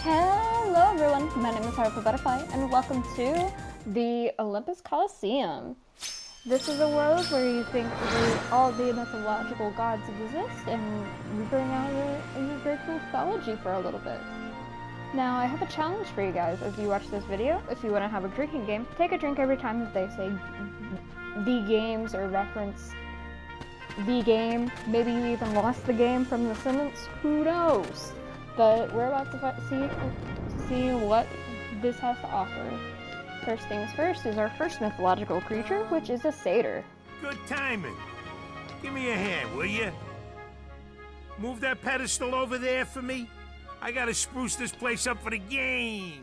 Hello everyone, my name is Harper Butterfly, and welcome to the Olympus Colosseum. This is a world where you think all the mythological gods exist, and we bring out your Greek mythology for a little bit. Now, I have a challenge for you guys as you watch this video. If you want to have a drinking game, take a drink every time that they say the games or reference the game. Maybe you even lost the game from the sentence, who knows? But we're about to see what this has to offer. First things first is our first mythological creature, which is a satyr. Good timing. Give me a hand, will you? Move that pedestal over there for me. I gotta spruce this place up for the games.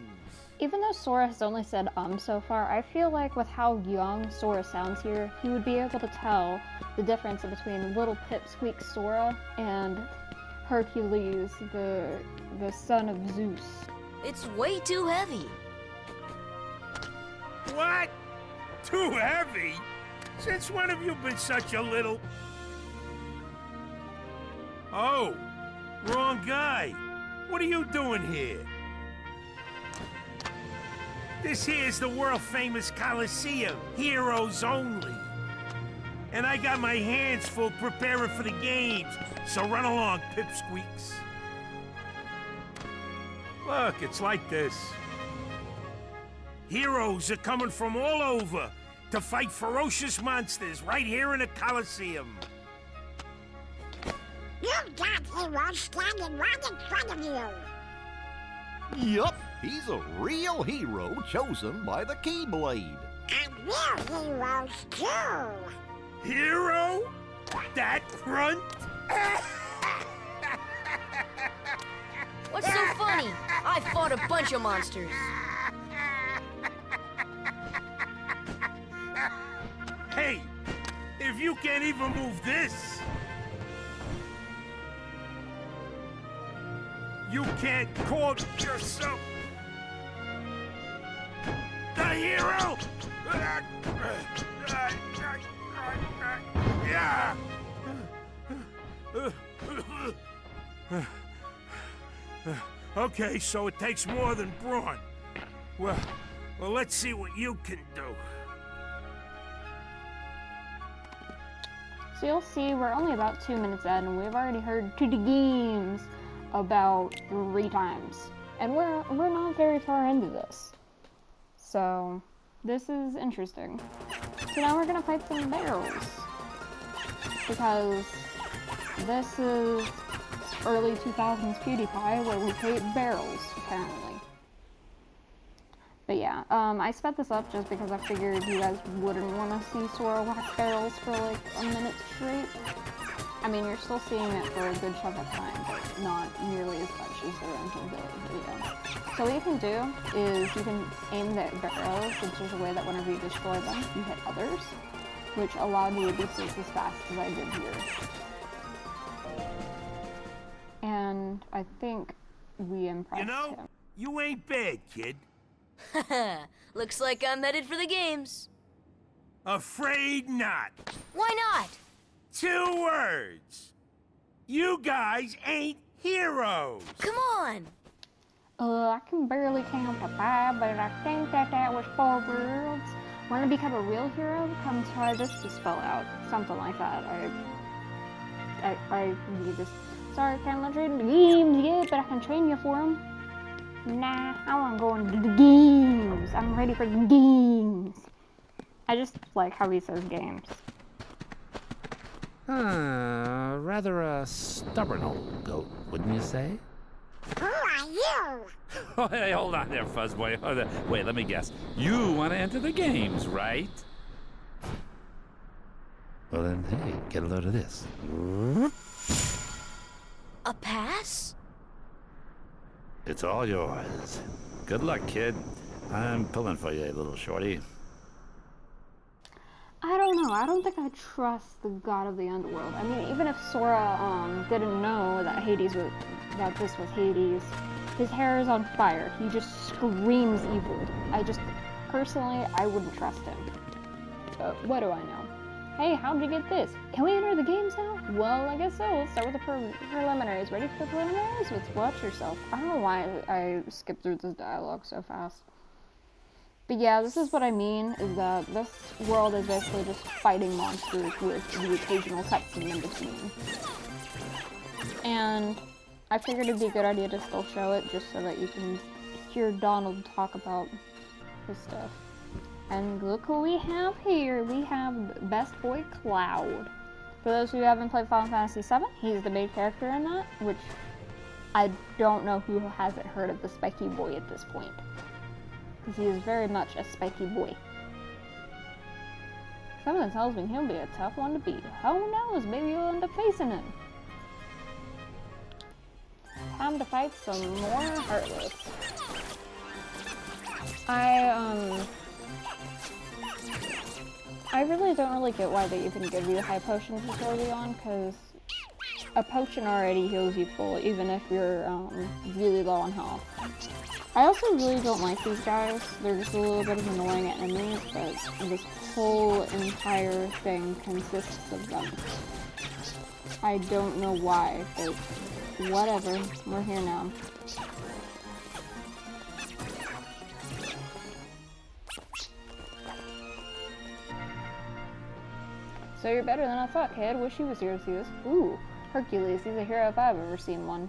Even though Sora has only said so far, I feel like with how young Sora sounds here, he would be able to tell the difference between little pipsqueak Sora and Hercules, the son of Zeus. It's way too heavy. What? Too heavy? Since when have you been such a little... Oh, wrong guy. What are you doing here? This here's the world-famous Colosseum, heroes only. And I got my hands full preparing for the games, so run along, pipsqueaks. Look, it's like this. Heroes are coming from all over to fight ferocious monsters right here in the Colosseum. You've got heroes standing right in front of you. Yup, he's a real hero chosen by the Keyblade. And we're heroes too. Hero? That grunt? What's so funny? I fought a bunch of monsters. Hey, if you can't even move this, you can't call yourself the hero? Yeah. Okay, so it takes more than brawn. Well, let's see what you can do. So you'll see we're only about 2 minutes in, and we've already heard to the games about 3 times. And we're not very far into this. So this is interesting. So now we're gonna fight some barrels. Because this is early 2000s PewDiePie where we hate barrels, apparently. But yeah, I sped this up just because I figured you guys wouldn't want to see Sora whack barrels for like a minute straight. I mean, you're still seeing it for a good chunk of time, but not nearly as much as the original video. So what you can do is you can aim the barrels, which is a way that whenever you destroy them, you hit others, which allowed me to do this as fast as I did here. And I think we impressed him. You ain't bad, kid. Looks like I'm headed for the games. Afraid not. Why not? 2 words. You guys ain't heroes. Come on. I can barely count to 5, but I think that was 4 words. Want to become a real hero? Come try this to spell out. Something like that. I need this. Sorry, can't let you in the games yet, but I can train you for them. Nah, I want to go into the games. I'm ready for the games. I just like how he says games. Rather a stubborn old goat, wouldn't you say? Who are you? Oh, hey, hold on there, Fuzzboy. Wait, let me guess. You want to enter the games, right? Well then, hey, get a load of this. A pass? It's all yours. Good luck, kid. I'm pulling for you, little shorty. I don't know. I don't think I trust the god of the underworld. I mean, even if Sora didn't know that this was Hades, his hair is on fire. He just screams evil. Personally, I wouldn't trust him. But what do I know? Hey, how'd you get this? Can we enter the games now? Well, I guess so. Let's start with the preliminaries. Ready for the preliminaries? Let's watch yourself. I don't know why I skipped through this dialogue so fast. But yeah, this is what I mean, is that this world is basically just fighting monsters with the occasional cutscene in between. And I figured it'd be a good idea to still show it, just so that you can hear Donald talk about his stuff. And look who we have here. We have Best Boy Cloud. For those who haven't played Final Fantasy VII, he's the main character in that, which I don't know who hasn't heard of the Spiky Boy at this point. He is very much a spiky boy. Something tells me he'll be a tough one to beat. Who knows, maybe you'll end up facing him. Time to fight some more Heartless. I really don't get why they even give you high potions early on, because a potion already heals you full, even if you're really low on health. I also really don't like these guys. They're just a little bit of annoying enemies, but this whole entire thing consists of them. I don't know why, but whatever. We're here now. So you're better than I thought, kid. Wish you was here to see this. Ooh, Hercules. He's a hero if I've ever seen one.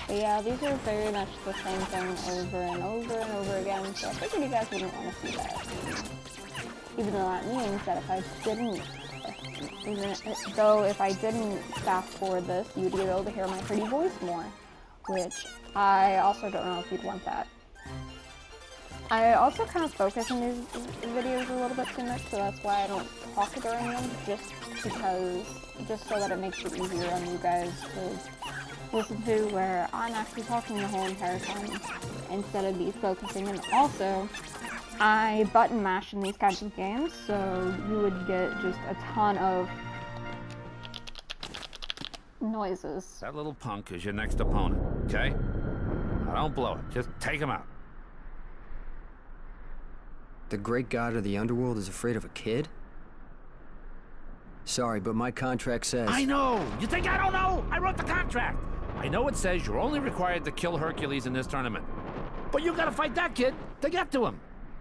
But yeah, these are very much the same thing over and over and over again, so I figured you guys wouldn't want to see that. Even though that means that if I didn't fast forward this, you'd be able to hear my pretty voice more, which I also don't know if you'd want that. I also kind of focus in these videos a little bit too much, so that's why I don't talk during them, just so that it makes it easier on you guys to listen to, where I'm actually talking the whole entire time instead of me focusing. And also, I button mash in these kinds of games, so you would get just a ton of noises. That little punk is your next opponent, okay? Now don't blow it. Just take him out. The great god of the underworld is afraid of a kid? Sorry, but my contract says... I know! You think I don't know? I wrote the contract! I know it says you're only required to kill Hercules in this tournament. But you gotta fight that kid to get to him.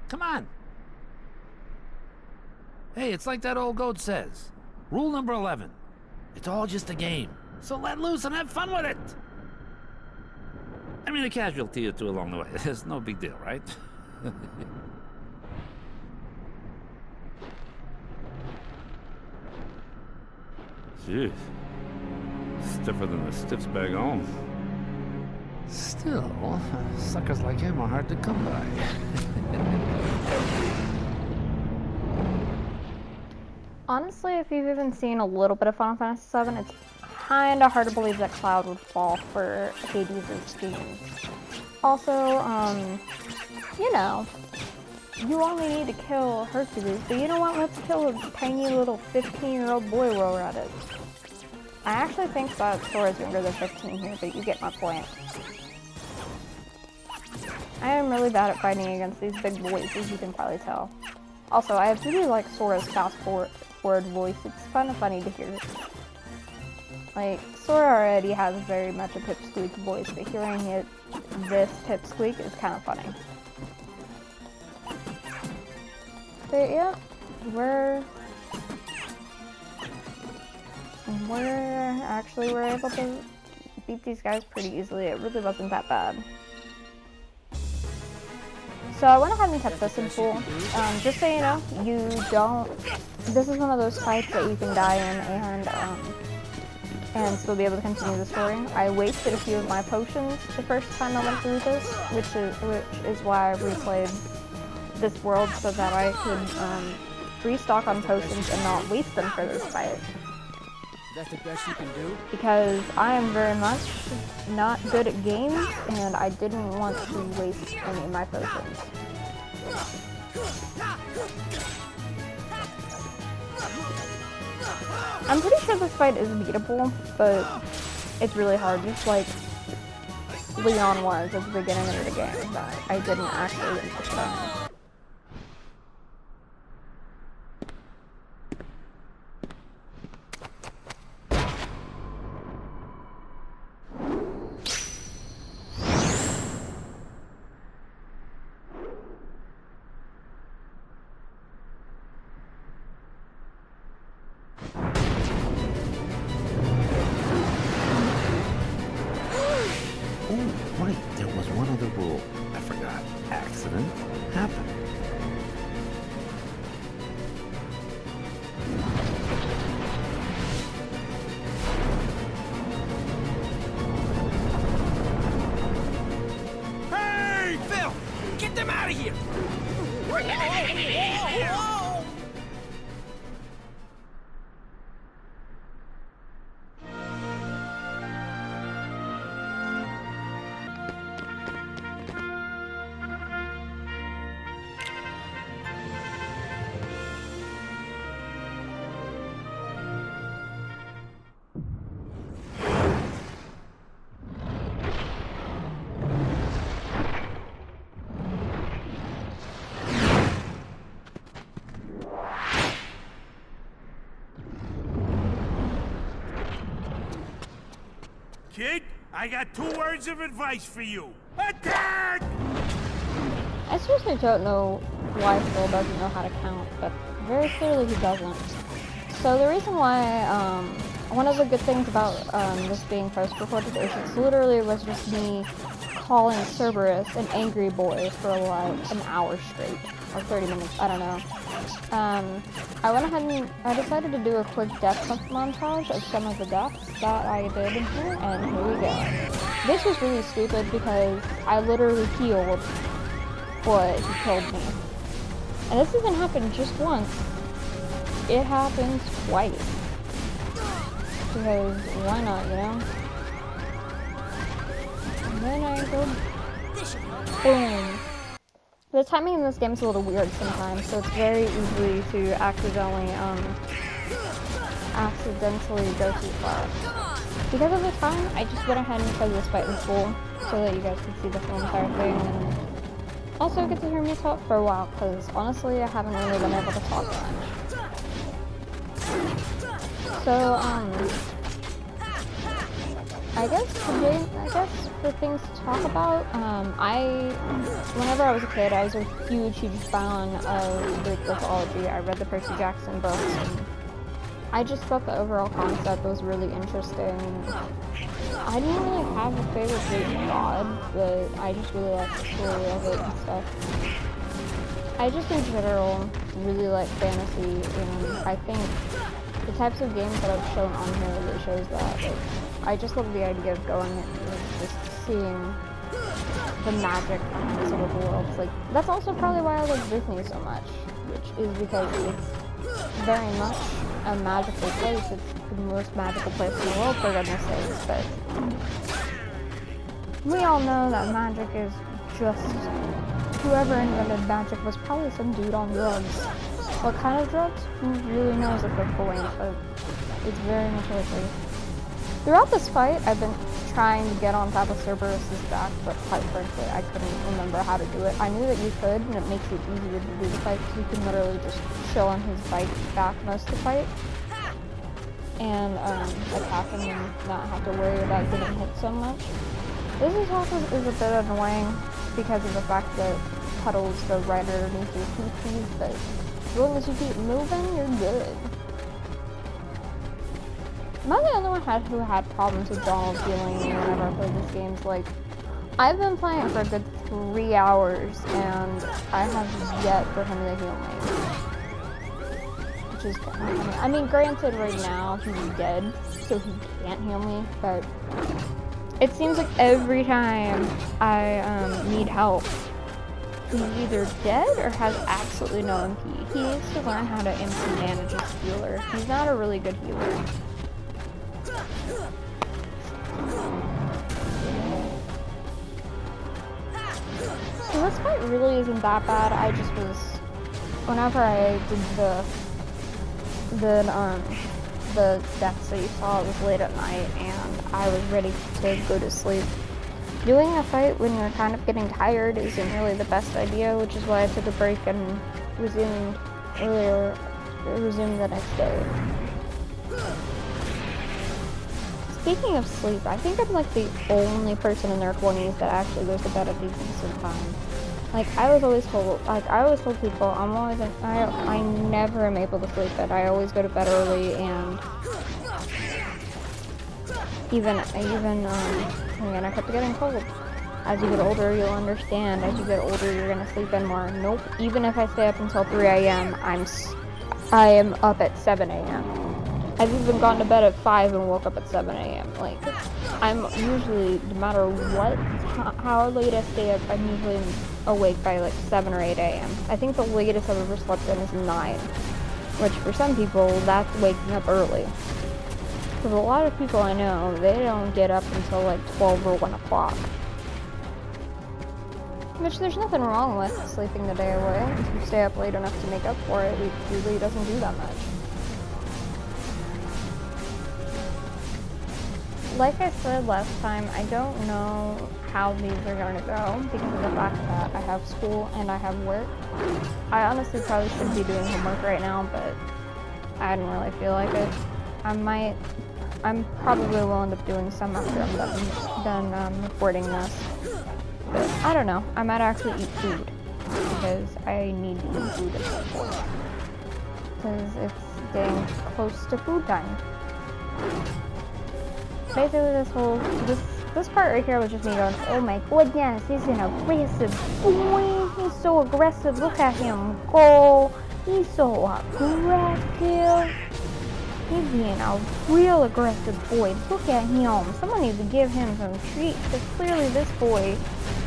Come on. Hey, it's like that old goat says. Rule number 11. It's all just a game. So let loose and have fun with it. I mean, a casualty or two along the way. It's no big deal, right? Jeez. Stiffer than the stiffs back home. Still, suckers like him are hard to come by. Honestly, if you've even seen a little bit of Final Fantasy VII, it's kinda hard to believe that Cloud would fall for Hades' game. Also, you know, you only need to kill Hercules, but you know what? Let's kill a tiny little 15-year-old boy while we're at it. I actually think that Sora's younger than 15 here, but you get my point. I am really bad at fighting against these big boys, as you can probably tell. Also, I really like Sora's fast forward voice. It's kind of funny to hear. Like, Sora already has very much a pipsqueak voice, but hearing this pipsqueak is kind of funny. But yeah, we're able to beat these guys pretty easily. It really wasn't that bad. So I went ahead and kept this in full. Just so you know, this is one of those fights that you can die in and still be able to continue the story. I wasted a few of my potions the first time I went through this, which is why I replayed this world, so that I could restock on potions and not waste them for this fight. That's the best you can do? Because I am very much not good at games, and I didn't want to waste any of my potions. I'm pretty sure this fight is beatable, but it's really hard, just like Leon was at the beginning of the game, that I didn't actually get the time. Wait, there was one other rule. I forgot. Accident happened. Hey! Phil, get them out of here! Kid, I got 2 words of advice for you. Attack! I seriously don't know why Phil doesn't know how to count, but very clearly he doesn't. So the reason why, one of the good things about this being post-recorded is it's literally was just me calling Cerberus an angry boy for like an hour straight, or 30 minutes, I don't know. I went ahead and I decided to do a quick death montage of some of the deaths that I did in here, and here we go. This was really stupid because I literally healed, but he killed me. And this doesn't happen just once. It happens twice. Because why not, you know? And then I go boom. The timing in this game is a little weird sometimes, so it's very easy to accidentally go too far. Because of the time, I just went ahead and played this fight in full, so that you guys could see the full entire thing, and also get to hear me talk for a while, because honestly, I haven't really been able to talk much. So, I guess for things to talk about, whenever I was a kid, I was a huge fan of Greek mythology. I read the Percy Jackson books, and I just thought the overall concept was really interesting. I didn't really have a favorite Greek god, but I just really liked the story of it and stuff. I just in general really like fantasy, and I think the types of games that I've shown on here really shows that. Like, I just love the idea of going and just seeing the magic behind some of the worlds. Like, that's also probably why I love Disney so much, which is because it's very much a magical place. It's the most magical place in the world, for goodness sakes, but we all know that magic is just, whoever invented magic was probably some dude on drugs. What kind of drugs? Who really knows at this point, but it's very much likely. Throughout this fight, I've been trying to get on top of Cerberus's back, but quite frankly, I couldn't remember how to do it. I knew that you could, and it makes it easier to do the fight, because you can literally just chill on his back most of the fight, and attack him and not have to worry about getting hit so much. This attack is a bit annoying because of the fact that Puddles go right underneath your PCs, but as long as you keep moving, you're good. Am I the only one who had problems with Donald healing me whenever I played these games? Like, I've been playing for a good 3 hours, and I have yet for him to heal me. Which is kind of funny. I mean, granted, right now, he's dead, so he can't heal me, but it seems like every time I need help, he's either dead or has absolutely no MP. He needs to learn how to MP manage his healer. He's not a really good healer. So this fight really isn't that bad. I just was, whenever I did the deaths that you saw, it was late at night and I was ready to go to sleep. Doing a fight when you're kind of getting tired isn't really the best idea, which is why I took a break and resumed the next day. Speaking of sleep, I think I'm like the only person in their 20s that actually goes to bed at a decent time. Like, I always told people, I never am able to sleep, but I always go to bed early, and even, I kept getting cold. as you get older, you'll understand. As you get older, you're gonna sleep in more. Nope. Even if I stay up until 3 a.m., I am up at 7 a.m. I've even gone to bed at 5 and woke up at 7 a.m. Like, I'm usually, no matter what, how late I stay up, I'm usually awake by like 7 or 8 a.m. I think the latest I've ever slept in is 9, which for some people, that's waking up early. Because a lot of people I know, they don't get up until like 12 or 1 o'clock. Which there's nothing wrong with sleeping the day away. If you stay up late enough to make up for it, it really doesn't do that much. Like I said last time, I don't know how these are going to go because of the fact that I have school and I have work. I honestly probably should be doing homework right now, but I didn't really feel like it. I'm probably will end up doing some after I'm done recording this. But I don't know, I might actually eat food because I need to eat food at some point. Because it's getting close to food time. Basically this part right here was just me going, oh my goodness, he's an aggressive boy, he's so aggressive, look at him go, he's so aggressive, he's being a real aggressive boy, look at him, someone needs to give him some treats, because clearly this boy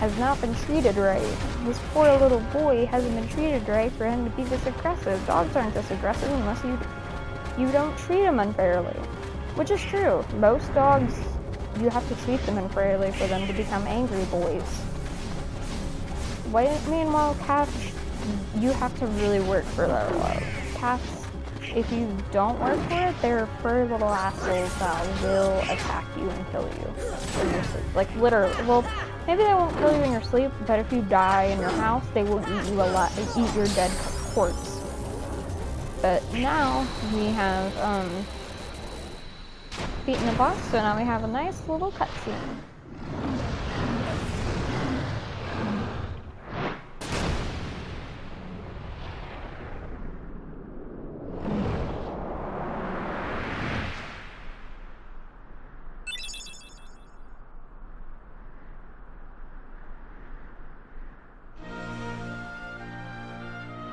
has not been treated right. This poor little boy hasn't been treated right for him to be this aggressive. Dogs aren't this aggressive unless you don't treat them unfairly. Which is true. Most dogs, you have to treat them unfairly for them to become angry boys. Meanwhile, cats, you have to really work for their love. Cats, if you don't work for it, they're furry little assholes that will attack you and kill you in your sleep. Like, literally. Well, maybe they won't kill you in your sleep, but if you die in your house, they will eat you alive, eat your dead corpse. But now, we have, beaten the boss, so now we have a nice little cutscene.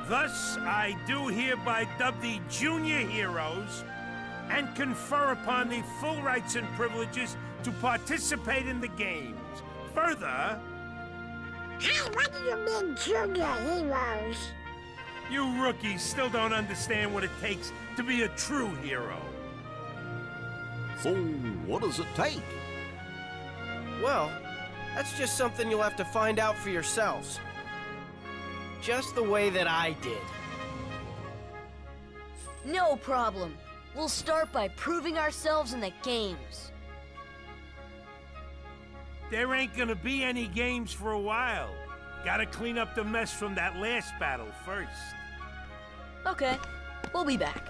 Thus, I do hereby dub thee junior heroes and confer upon thee full rights and privileges to participate in the games. Further... Hey, what do you mean, junior heroes? You rookies still don't understand what it takes to be a true hero. So, what does it take? Well, that's just something you'll have to find out for yourselves. Just the way that I did. No problem. We'll start by proving ourselves in the games. There ain't gonna be any games for a while. Gotta clean up the mess from that last battle first. Okay, we'll be back.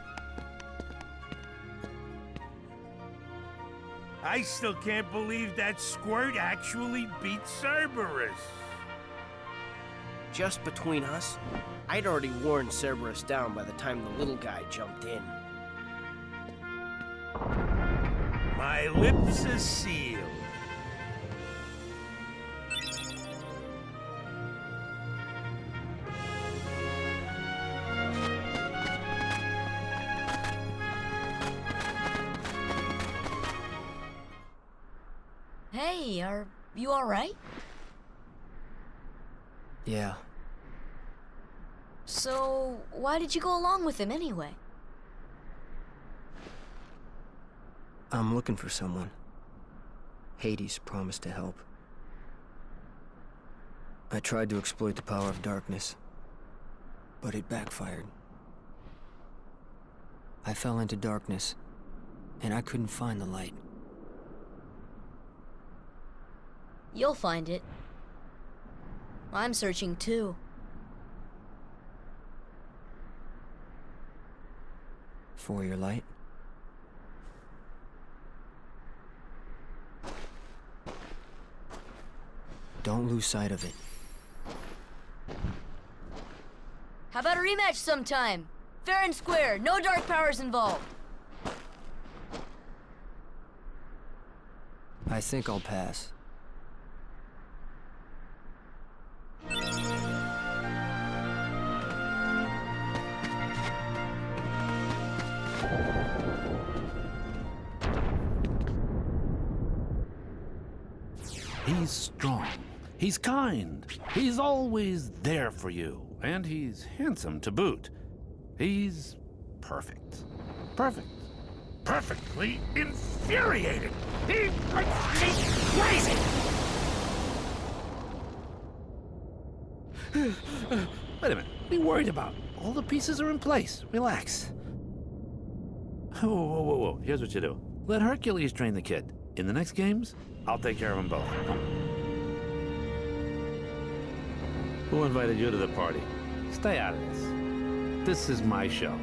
I still can't believe that Squirt actually beat Cerberus. Just between us, I'd already worn Cerberus down by the time the little guy jumped in. My lips are sealed. Hey, are you alright? Yeah. So, why did you go along with him anyway? I'm looking for someone. Hades promised to help. I tried to exploit the power of darkness, but it backfired. I fell into darkness, and I couldn't find the light. You'll find it. I'm searching too. For your light? Don't lose sight of it. How about a rematch sometime? Fair and square, no dark powers involved. I think I'll pass. He's strong. He's kind. He's always there for you. And he's handsome to boot. He's perfect. Perfect. Perfectly infuriating. He makes me crazy. Wait a minute. What are you worried about? All the pieces are in place. Relax. Whoa, whoa, whoa, whoa. Here's what you do. Let Hercules train the kid. In the next games, I'll take care of them both. Come. Who invited you to the party? Stay out of this. This is my show.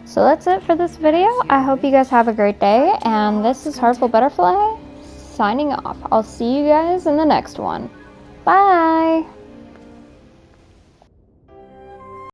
So that's it for this video. I hope you guys have a great day, and this is Heartful Butterfly signing off. I'll see you guys in the next one. Bye!